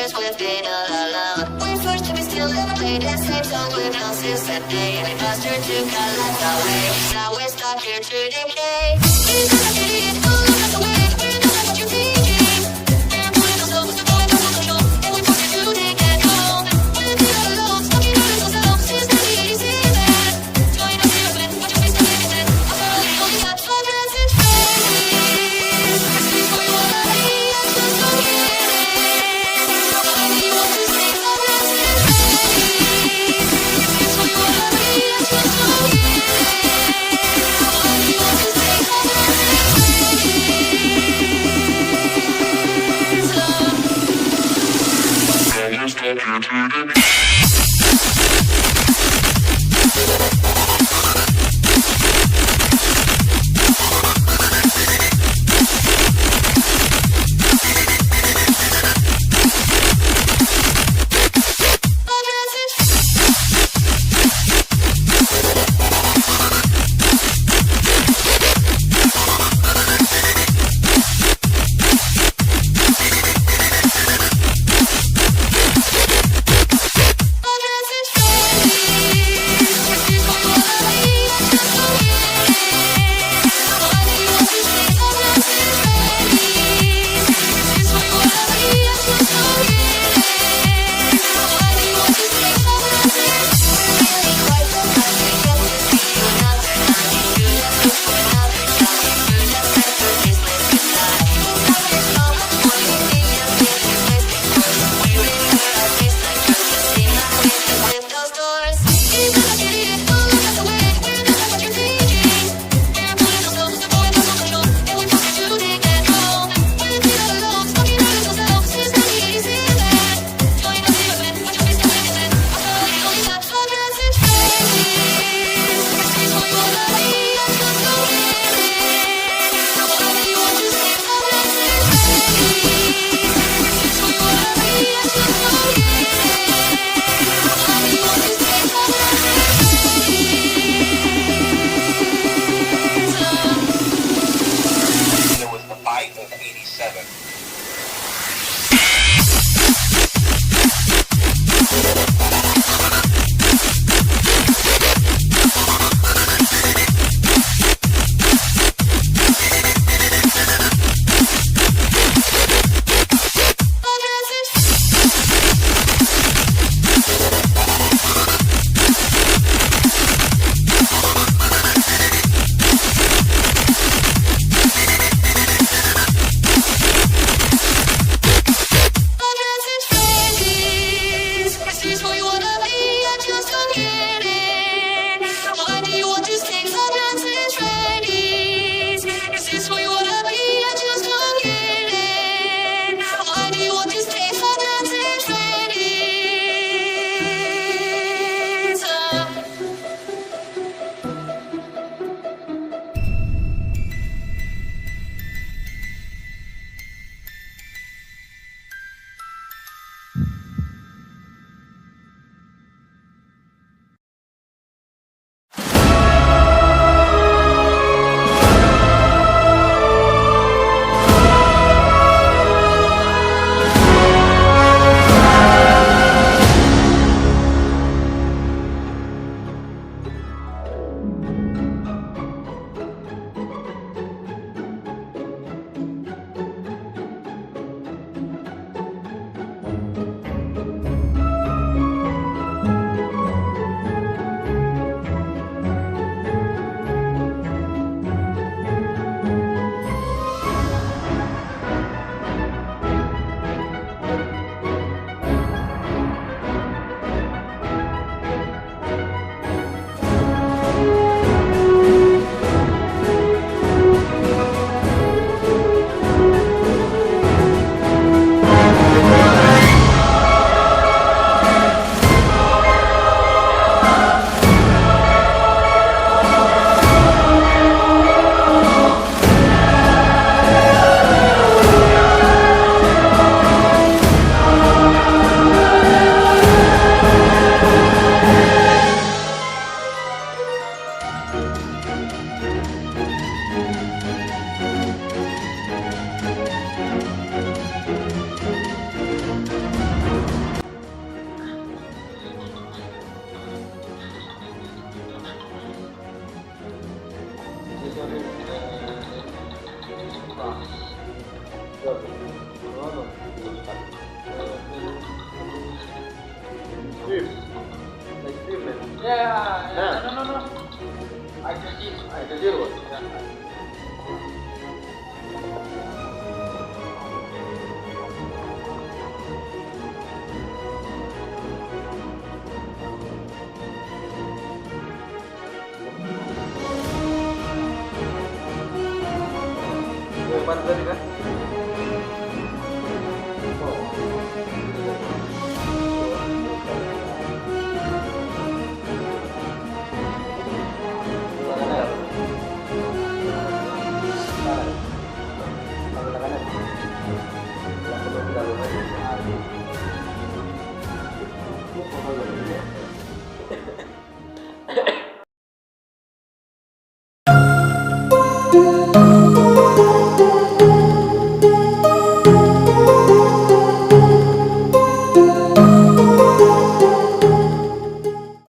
years with being all alone. We forced to be still and play the same song with houses that day. And we faster to cut life away. Now we're stuck here to decay. It's not an idiot, all of us away. We don't know what you're thinking. And pulling ourselves to go into social. It will force you to take it home. When we feel alone, stuck in our little selves. Since the 80s, join us here when what you face the limit. After all, we only got 5 minutes in space. Speak for your body, I just don't get it. Nobody wants to stay 5 minutes in space. Speak for your body, I just don't get it. Nobody wants to stay 5 minutes in space. Yeah, Nah. no. I can give. Kecil, Bos.